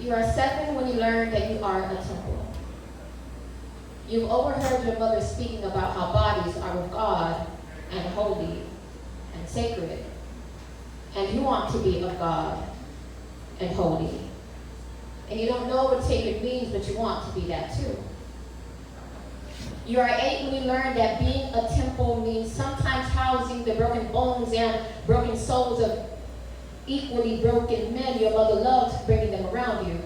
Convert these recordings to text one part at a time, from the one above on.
You are 7 when you learn that you are a temple. You've overheard your mother speaking about how bodies are of God and holy and sacred. And you want to be of God and holy. And you don't know what sacred means, but you want to be that too. You are 8 when you learn that being a temple means sometimes housing the broken bones and broken souls of equally broken men your mother loved, bringing them around you.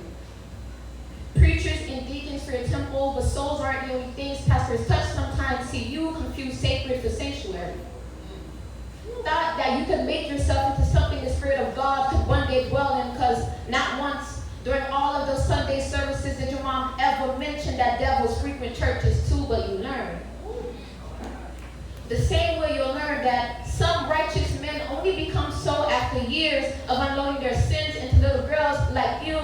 Preachers and deacons for your temple, but souls aren't the only things pastors touch sometimes. See, you confuse sacred for sanctuary. Thought that you could make yourself into something the Spirit of God could one day dwell in, because not once during all of those Sunday services did your mom ever mention that devils frequent churches too, but you learned. The same way you'll learn that some righteous men only become so after years of unloading their sins into little girls like you,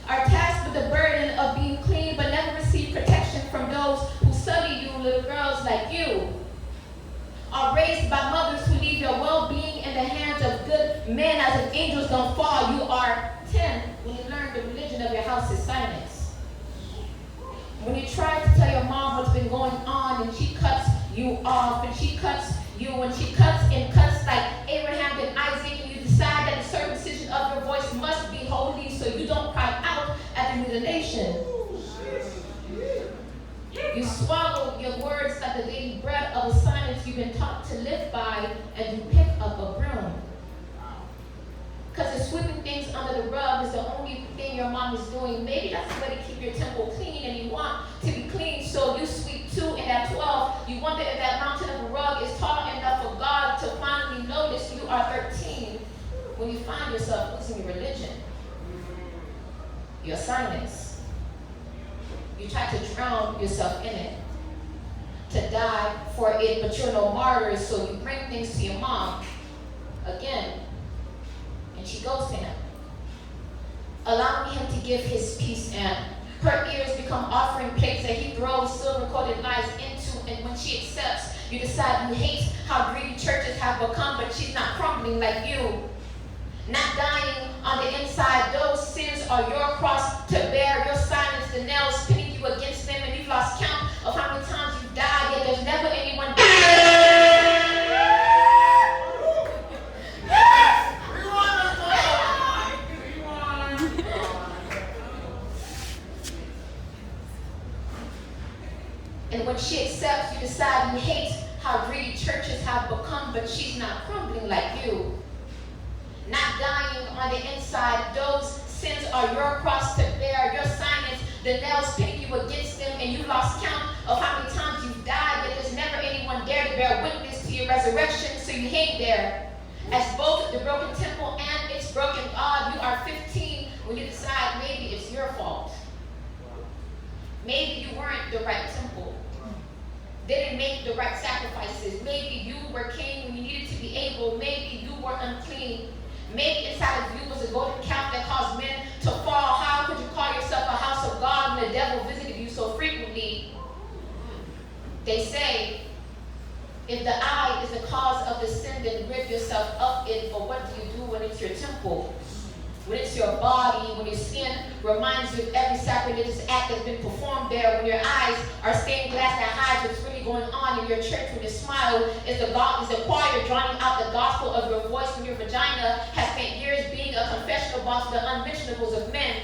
are tasked with the burden of being clean but never receive protection from those who study you, little girls like you. Are raised by mothers who leave your well-being in the hands of good men as if angels don't fall. You are 10 when you learn the religion of your house is silence. When you try to tell your mom what's been going on and she cuts you off, and she cuts you, and she cuts and cuts like Abraham and Isaac, and you decide that the circumcision of your voice must be holy so you don't cry out at the mutilation. You swallow your words like the daily bread of a silence you've been taught to live by, and you pick up a broom. Because the sweeping things under the rug is the only thing your mom is doing. Maybe that's the way to keep your temple clean, and you want to be clean, so you sweep 2 and at 12. You wonder if that mountain of a rug is tall enough for God to finally notice you are 13 when you find yourself losing your religion, your silence. You try to drown yourself in it, to die for it, but you're no martyr, so you bring things to your mom again, and she goes to him, allowing him to give his peace, and her ears become offering plates that he throws silver-coated lies into, and when she accepts, you decide you hate how greedy churches have become, but she's not crumbling like you. Not dying on the inside, those sins are your cross to bear, your silence, the nails pinning you against them, and you've lost count of how many times you've died, yet there's never anyone And when she accepts, you decide you hate how greedy churches have become, but she's not crumbling like you. Not dying on the inside, those sins are your cross to bear, your silence, the nails pinning you against them, and you lost count of how many times you've died, yet there's never anyone there to bear witness to your resurrection, so you hang there. As both the broken temple and its broken God, you are 15 when you decide maybe it's your fault. Maybe you weren't the right temple. Didn't make the right sacrifices. Maybe you were king when you needed to be able. Maybe you were unclean. Maybe inside of you was a golden calf that caused men to fall. How could you call yourself a house of God when the devil visited you so frequently? They say, if the eye is the cause of the sin, then rid yourself of it. But what do you do when it's your temple? When it's your body, when your skin reminds you of every sacrilegious act that's been performed there, when your eyes are stained glass that hides what's really going on in your church, when your smile is the choir drowning out the gospel of your voice, when your vagina has spent years being a confessional box for the unmentionables of men.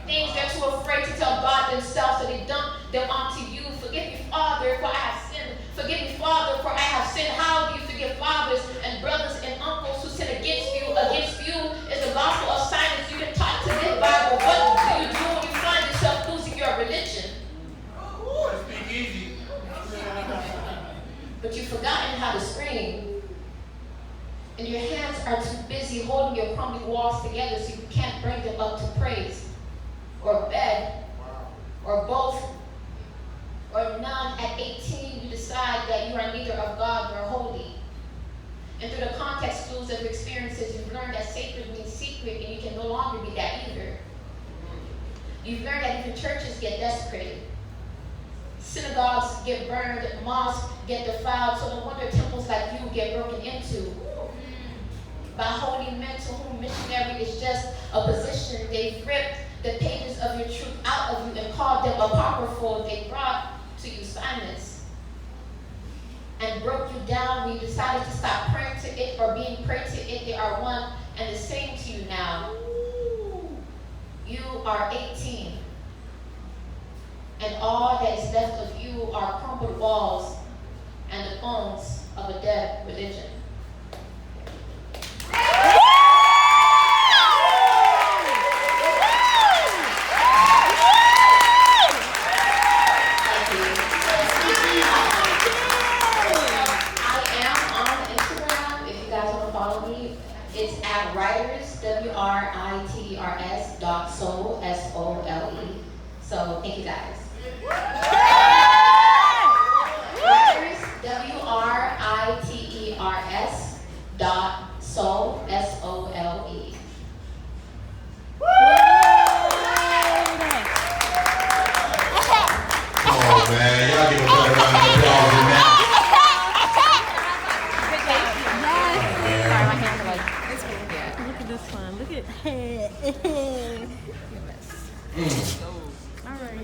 Things they're too afraid to tell God themselves, so they dump them onto you. Forgive me, Father, for I have sinned. Forgive me, Father, for I have sinned. How do you forgive fathers and brothers and uncles who sin against you? Against you is the gospel of silence you've been taught to live by. But what do you do when you find yourself losing your religion? Speak easy. But you've forgotten how to scream. And your hands are too busy holding your crumbling walls together so you can't bring them up to praise, or beg, or both, or none. At 18, you decide that you are neither of God nor holy. And through the context clues of your experiences, you've learned that sacred means secret, and you can no longer be that either. You've learned that even churches get desecrated. Synagogues get burned, mosques get defiled, so no wonder temples like you get broken into. by holy men to whom missionary is just a position. They've ripped the pages of your truth out of you and called them apocryphal. They brought to you silence and broke you down when you decided to stop praying to it or being prayed to it. They are one and the same to you now. You are 18, and all that is left of you are crumbled walls and the bones of a dead religion. It's at writers, writers.soul, S-O-L-E. So, thank you guys. Writers, WRITERS.soul, S-O-L-E. Oh, man. Y'all give a better round of applause than that. Look at this one. Look at. All right.